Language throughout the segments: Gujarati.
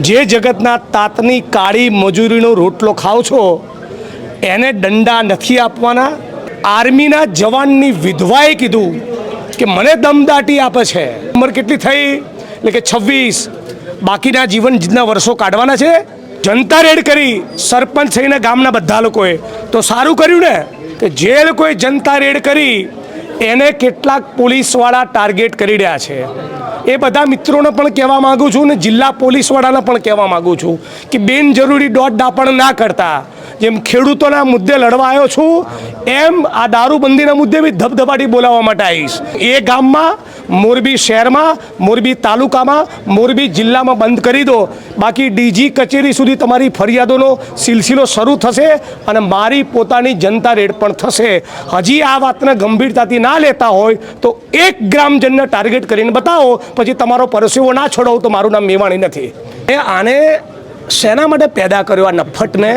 જે જગતના તાતની કાળી મજૂરીનો રોટલો ખાઓ છો એને દંડા નથી આપવાના। આર્મીના જવાનની વિધવાએ કીધું કે મને દમદાટી આપે છે। ઉંમર કેટલી થઈ? એટલે કે 26। બાકીના જીવનના વર્ષો કાઢવાના છે। જનતા રેડ કરી સરપંચ થઈને ગામના બધા લોકોએ, તો સારું કર્યું ને કે જે લોકોએ જનતા રેડ કરી એને કેટલાક પોલીસવાળા ટાર્ગેટ કરી રહ્યા છે। એ બધા મિત્રોને પણ કહેવા માગું છું ને જિલ્લા પોલીસવાળાને પણ કહેવા માગું છું કે બિનજરૂરી દોડ દાપણ ના કરતા। જેમ ખેડૂતોના મુદ્દે લડવા આવ્યો છું એમ આ દારૂબંધીના મુદ્દે બી ધબધબાટી બોલાવવા માટે આવીશ। એ ગામમાં, મોરબી શહેરમાં, મોરબી તાલુકામાં, મોરબી જિલ્લામાં બંધ કરી દો, બાકી ડીજી કચેરી સુધી તમારી ફરિયાદોનો સિલસિલો શરૂ થશે અને મારી પોતાની જનતા રેડ પણ થશે। હજી આ વાતને ગંભીરતાથી ના લેતા હોય તો એક ગ્રામજનને ટાર્ગેટ કરીને બતાવો, પછી તમારો પરસેવો ના છોડાવો તો મારું નામ મેવાણી નથી। એ આને શેના માટે પેદા કર્યો આ નફ્ફટને?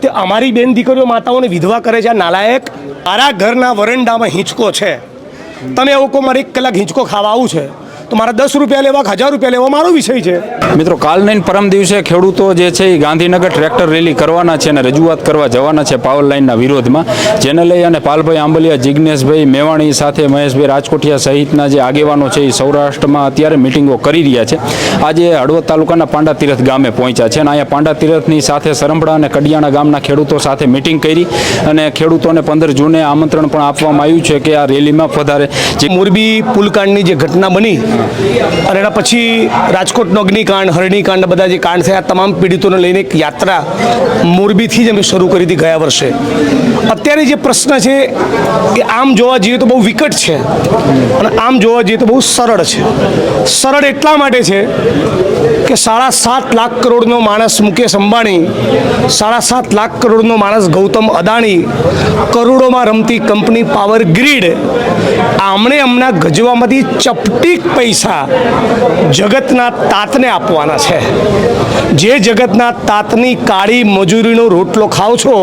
તે અમારી બેન દીકરીઓ માતાઓને વિધવા કરે છે આ નાલાયક। મારા ઘરના વરંડામાં હિંચકો છે, તમે એવું કહો મારે 1 કલાક હિંચકો ખાવા આવું છે તો મારા 10 રૂપિયા લેવા, 1000 રૂપિયા લેવા મારો વિષય છે। મિત્રો, કાલ નહીં પરમ દિવસે ખેડૂતો જે છે એ ગાંધીનગર ટ્રેક્ટર રેલી કરવાના છે અને રજૂઆત કરવા જવાના છે પાવર લાઇનના વિરોધમાં, જેને લઈ અને પાલભાઈ આંબલિયા, જિજ્ઞેશભાઈ મેવાણી સાથે મહેશભાઈ રાજકોટિયા સહિતના જે આગેવાનો છે એ સૌરાષ્ટ્રમાં અત્યારે મિટિંગો કરી રહ્યા છે। આજે હળવદ તાલુકાના પાંડા તીરથ ગામે પહોંચ્યા છે અને અહીંયા પાંડા તીરથની સાથે સરંભડા અને કડિયાણા ગામના ખેડૂતો સાથે મિટિંગ કરી અને ખેડૂતોને 15 જૂને આમંત્રણ પણ આપવામાં આવ્યું છે કે આ રેલીમાં પધારે। જે મોરબી પુલકાંડની જે ઘટના બની અને એના પછી રાજકોટનો અગ્નિકાંડ, હરણીકાંડ, બધા જે કાંડ થયા, તમામ પીડિતોને લઈને એક યાત્રા મોરબીથી જ અમે શરૂ કરી હતી ગયા વર્ષે। અત્યારે જે પ્રશ્ન છે એ આમ જોવા જઈએ તો બહુ વિકટ છે અને આમ જોવા જઈએ તો બહુ સરળ છે। સરળ એટલા માટે છે કે 7.5 લાખ કરોડનો માણસ મુકેશ અંબાણી, 7.5 લાખ કરોડનો માણસ ગૌતમ અદાણી, કરોડોમાં રમતી કંપની પાવર ગ્રીડ, આમણે હમણાં ગજવામાંથી ચપટીક પૈસા જગતના તાતને આપવાના છે। જે જગતના તાતની કાળી મજૂરીનો રોટલો ખાઓ છો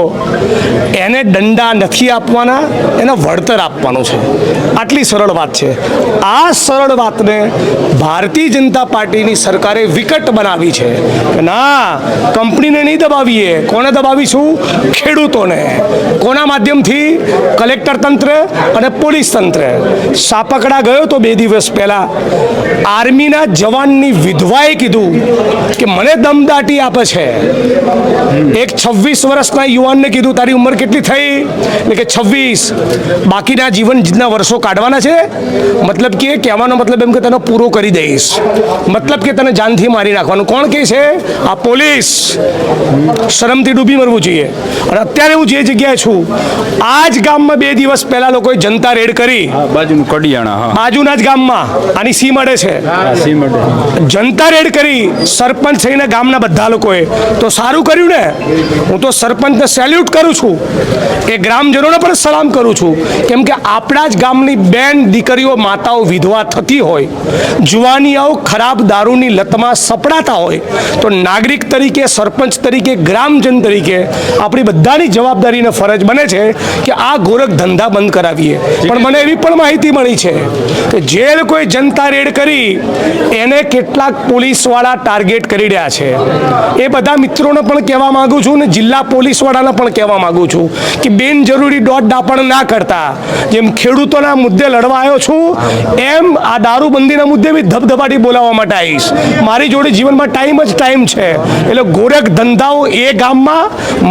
એને દંડા નથી આપવાના, એને વળતર આપવાનું છે। આટલી સરળ વાત છે। આ સરળ વાતને ભારતીય જનતા પાર્ટીની સરકારે વિકટ બનાવી છે કે ના, કંપનીને નહીં દબાવીએ। કોને દબાવીશું? ખેડૂતોને। કોના માધ્યમથી? કલેક્ટર તંત્ર અને પોલીસ તંત્ર। સાપકડા ગયો તો 2 દિવસ પહેલા, આર્મીના જવાનની વિધવાએ કીધું કે મને દમદાટી આપે છે। એક 26 વર્ષના યુવાનને કીધું તારી ઉંમર કેટલી થઈ? એટલે કે 26। બાકીના જીવનના વર્ષો કાઢવાના છે। મતલબ કે કહેવાનો મતલબ એમ કે તને પૂરો કરી દઈશ, મતલબ કે તને જાનથી મારી નાખવાનું। કોણ કહે છે? આ પોલીસ। શરમથી ડૂબી મરવું જોઈએ। અને અત્યારે હું જે જગ્યાએ છું, આ જ ગામમાં 2 દિવસ પહેલા લોકોએ જનતા રેડ કરી, બાજુનું કડિયાણા, બાજુના જ ગામમાં, આની સી મળે છે, જનતા રેડ કરી સરપંચ થઈને ગામના બધા લોકોએ, તો સારું કર્યું ને। હું તો સરપંચને સેલ્યુટ કરું છું, એ ગ્રામજનોને પણ સલામ કરું છું, કેમ કે આપણા જ ગામની બેન દીકરીઓ, માતાઓ વિધવા થતી હોય, જુવાનીઓ ખરાબ દારૂની લતમાં સપડાતા હોય, તો નાગરિક તરીકે, સરપંચ તરીકે, ગ્રામજન તરીકે આપણી બધાની જવાબદારી અને ફરજ બને છે કે આ ગોરખ ધંધા બંધ કરાવીએ। પણ મને એવી પણ માહિતી મળી છે કે જે લોકોએ જનતા રેડ કરી એને કેટલાક પોલીસવાળા ટાર્ગેટ કરી રહ્યા છે। એ બધા મિત્રોને પણ કહેવા માગું છું ને જિલ્લા પોલીસવાળાને પણ કહેવા માગું છું કે બિનજરૂરી દોડ દાપણ ના કરતા। જેમ ખેડૂતોના મુદ્દે લડવા આવ્યો છું એમ આ દારૂબંધીના મુદ્દે બી ધબધબાટી બોલાવવા માટે આવીશ। મારી જોડે જીવનમાં ટાઈમ જ ટાઈમ છે। એટલે ગોરખ ધંધાઓ એ ગામમાં,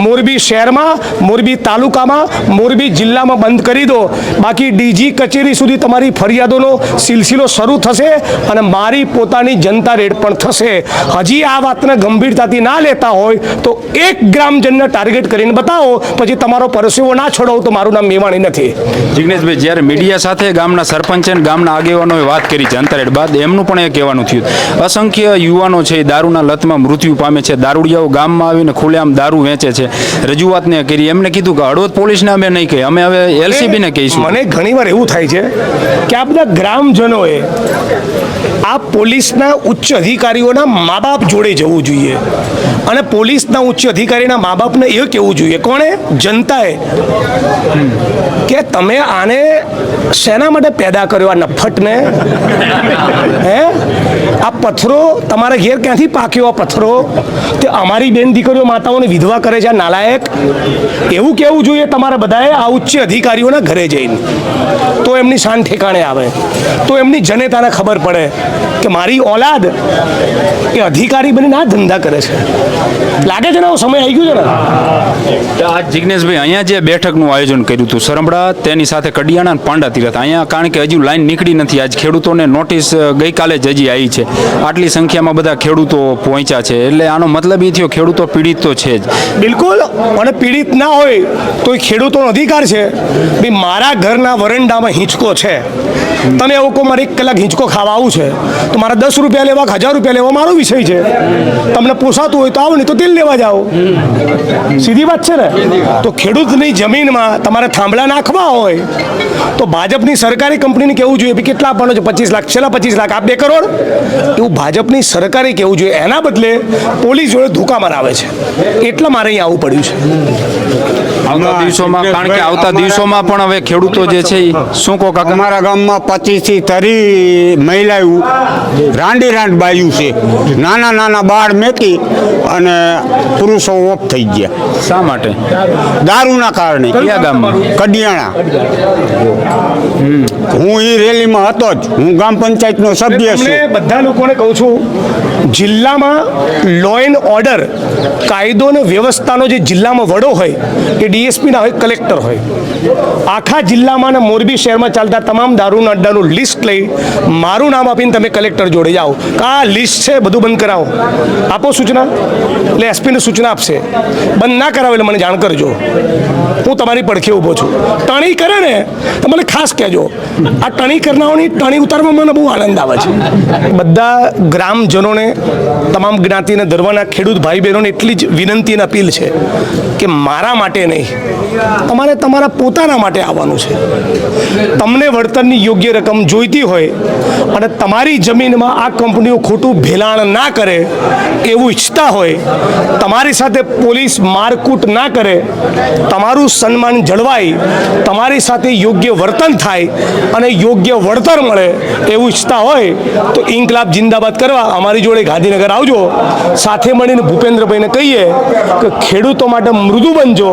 મોરબી શહેરમાં, મોરબી તાલુકામાં, મોરબી જિલ્લામાં બંધ કરી દો, બાકી ડીજી કચેરી સુધી તમારી ફરિયાદોનો સિલસિલો શરૂ થશે અને મારી પોતાની જનતા રેડ પણ થશે। હજી આ વાતને ગંભીરતાથી ના લેતા હોય તો એક ગ્રામજનને ટાર્ગેટ કરીને બતાવો, પછી તમારો પરસેવો ના છોડાવો તો મારું નામ મેવાણી નથી। જિગ્નેશભાઈ, જ્યારે મીડિયા સાથે ગામના સરપંચ અને ગામના આગેવાનોએ વાત કરી જનતા રેડ બાદ, એમનું પણ એ કહેવાનું થયું અસંખ્ય યુવાનો છે એ દારૂના લતમાં મૃત્યુ પામે છે। દારૂડિયાઓ ગામમાં આવીને ખુલ્લેઆમ દારૂ વેચે છે। રજૂઆતને કરી, એમને કીધું કે હળવદ પોલીસને અમે નહીં કહીએ, અમે હવે LCB ને કહીશું। મને ઘણીવાર એવું થાય છે કે આ બધા ગ્રામજનોએ આ પોલીસના ઉચ્ચ અધિકારીઓના મા બાપ જોડે જવું જોઈએ અને પોલીસના ઉચ્ચ અધિકારીના મા બાપને એ કહેવું જોઈએ, કોણે? જનતાએ, કે તમે આને શેના માટે પેદા કર્યો આ નફ્ફટને? હે, આ પથ્થરો તમારા ઘેર ક્યાંથી પાક્યો? આ પથ્થરો તે અમારી બેન દીકરીઓ માતાઓને વિધવા કરે છે, આ નાલાયક. એવું કહેવું જોઈએ તમારે બધાએ આ ઉચ્ચ અધિકારીઓના ઘરે જઈને, તો એમની શાન ઠેકાણે આવે, તો એમની જનતાને ખબર પડે કે મારી ઓલાદ એ અધિકારી બનીને આ ધંધા કરે છે. લાગે છે ને સમય આવી ગયો છે ને. આજ જિજ્ઞેશભાઈ અહીંયા જે બેઠકનું આયોજન કર્યું હતું સરંબડા, તેની સાથે કડિયાણા અને પાંડા તીરથ, અહીંયા કારણ કે હજુ લાઈન નીકળી નથી, આજ ખેડૂતોને નોટિસ ગઈકાલે જ હજી આવી છે, આટલી સંખ્યામાં બધા ખેડૂતો પહોંચ્યા છે, એટલે આનો મતલબ એ થયો ખેડૂતો પીડિત તો છે જ. બિલકુલ, અને પીડિત ના હોય તો એ ખેડૂતોનો અધિકાર છે. ભાઈ મારા ઘરના વરંડામાં હિંચકો છે, તમે એવું કહો મારે 1 કલાક હિંચકો ખાવા આવું છે તો મારા 10 રૂપિયા લેવા કે 1000 રૂપિયા લેવા મારો વિષય છે. તમને પોસાતું હોય તો આવો, નહીં તો તેલ લેવા જાઓ. સીધી વાત છે ને. તો ખેડૂતની જમીનમાં તમારે થાંભલા નાખવા હોય તો ભાજપની સરકારી કંપનીને કહેવું જોઈએ કે કેટલા આપવાનો છે? 25 લાખ, છેલ્લા 25 લાખ આપ 2 કરોડ. એવું ભાજપની સરકારે કહેવું જોઈએ. એના બદલે પોલીસ જોડે ધોકા મરાવે છે. એટલે મારે અહીં આવવું પડ્યું છે. આવતા દિવસોમાં, કારણ કે આવતા દિવસોમાં પણ હવે ખેડૂતો જે છે એ શું કહો કાકા? અમારા ગામમાં 25 થી 30 મહિલાઓ રાંડ બાયું છે, નાના નાના બાળ મેકી અને પુરુષો ઓફ થઈ ગયા. શા માટે? દારૂના કારણે. કયા ગામમાં? કડિયાણા. હું એ રેલીમાં હતો જ. હું ગ્રામ પંચાયતનો સભ્ય છું. તમને બધા લોકોને કહું છું, જિલ્લામાં લો એન્ડ ઓર્ડર, કાયદો અને વ્યવસ્થાનો જે જિલ્લામાં વડો હોય એ ડીએસપી ના હોય, કલેક્ટર હોય. આખા જિલ્લામાં અને મોરબી શહેરમાં ચાલતા તમામ દારૂના અડ્ડાનું લિસ્ટ લઈ મારું નામ આપીને તમે કલેક્ટર જોડે જાઓ, આ લિસ્ટ છે, બધું બંધ કરાવો. આપો સૂચના, એટલે એસપીને સૂચના આપશે. બંધ ના કરાવે એટલે મને જાણ કરજો, હું તમારી પડખે ઊભો છું. ટણી કરે ને તો મને ખાસ કહેજો. આ ટણી કરનારની ટણી ઉતારવામાં મને બહુ આનંદ આવે છે. બધા ગ્રામજનોને, તમામ જ્ઞાતિને ધર્મના ખેડૂત ભાઈ બહેનોને એટલી જ વિનંતી અને અપીલ છે કે મારા માટે નહીં, તમારે તમારા પોતાના માટે આવવાનું છે. તમને વળતરની યોગ્ય રકમ જોઈતી હોય અને તમારી જમીનમાં આ કંપનીઓ ખોટું ભેલાણ ના કરે એવું ઈચ્છતા હોય, તમારી સાથે પોલીસ મારકૂટ ના કરે, તમારું સન્માન જળવાય, તમારી સાથે યોગ્ય વર્તન થાય અને યોગ્ય વળતર મળે એવું ઈચ્છતા હોય તો ઇન્કલાબ જિંદાબાદ કરવા અમારી જોડે ગાંધીનગર આવજો. સાથે મળીને ભૂપેન્દ્રભાઈને કહીએ કે ખેડૂતો માટે મૃદુ બનજો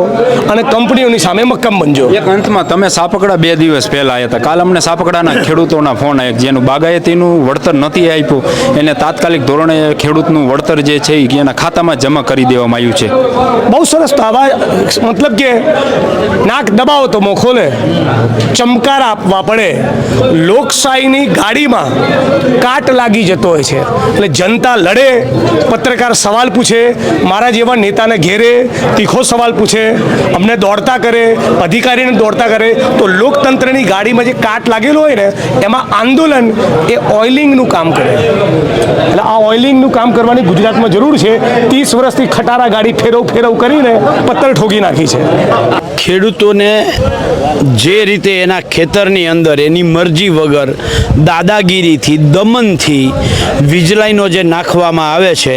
અને કંપનીઓની સામે મક્કમ બનજો. એક અંતમાં, તમે સાપકડા 2 દિવસ પહેલા આવ્યા હતા, કાલ અમને સાપકડાના ખેડૂતોના ફોન આવ્યા જેનું બાગાયતીનું વળતર નથી આપ્યું, એને તાત્કાલિક ધોરણે ખેડૂતનું વળતર જે છે એ એના ખાતામાં જમા કરી દેવામાં આવ્યું છે. બહુ સરસ. તો આવા મતલબ કે નાક દબાવો તો મોં ખોલે, ચમકાર આપવા પડે. લોકશાહીની ગાડીમાં કાટ લાગી જતો હોય છે એટલે જનતા લડે, પત્રકાર સવાલ પૂછે, મારા જેવા નેતાને ઘેરે તીખો સવાલ પૂછે, અમને દોડતા કરે, અધિકારીને દોડતા કરે, તો લોકતંત્રની ગાડીમાં જે કાટ લાગેલો હોય ને એમાં આંદોલન એ ઓઇલિંગનું કામ કરે. એટલે આ ઓઇલિંગનું કામ કરવાની ગુજરાતમાં જરૂર છે. 30 વર્ષથી ખટારા ગાડી ફેરવ કરીને પત્તર ઠોકી નાખી છે. ખેડૂતોને જે રીતે એના ખેતરની અંદર એની મરજી વગર દાદાગીરીથી, દમનથી વીજળાઈનો જે નાખવામાં આવે છે,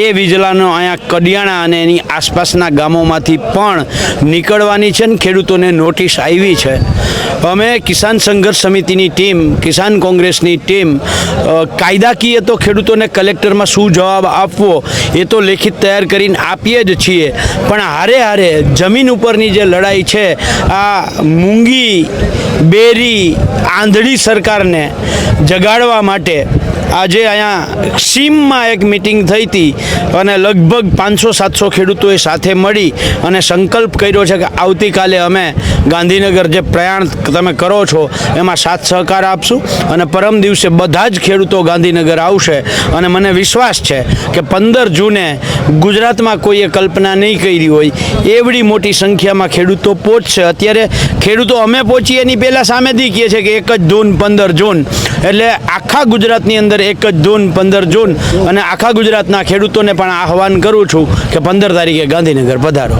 એ વીજળાનો અહીંયા કડિયાણા અને એની આસપાસના ગામોમાંથી પણ નીકળવાની છે ને ખેડૂતોને નોટિસ આવી છે. અમે કિસાન સંઘર્ષ સમિતિની ટીમ, કિસાન કોંગ્રેસની ટીમ કાયદાકીય તો ખેડૂતોને કલેક્ટરમાં શું જવાબ આપવો એ તો લેખિત તૈયાર કરીને આપીએ જ છીએ, પણ હારે જમીન ઉપરની જે લડાઈ છે, આ મૂંગી બેરી આંધળી સરકારને જગાડવા માટે આજે અહીંયા સીમમાં એક મિટિંગ થઈ હતી અને લગભગ 500-700 ખેડૂતોએ સાથે મળી અને સંકલ્પ કર્યો છે કે આવતીકાલે અમે ગાંધીનગર જે પ્રયાણ તમે કરો છો એમાં સાથ સહકાર આપશું અને પરમ દિવસે બધા જ ખેડૂતો ગાંધીનગર આવશે. અને મને વિશ્વાસ છે કે 15 જૂને ગુજરાતમાં કોઈએ કલ્પના નહીં કરી હોય એવડી મોટી સંખ્યામાં ખેડૂતો પહોંચશે. અત્યારે ખેડૂતો અમે પહોંચીએ એની પહેલાં સામેથી કહે છે કે 1 જ જૂન 15 જૂન, એટલે આખા ગુજરાતની અંદર 1 જ જૂન 15 જૂન, અને આખા ગુજરાતના ખેડૂતોને પણ આહવાન કરું છું કે 15 તારીખે ગાંધીનગર પધારો.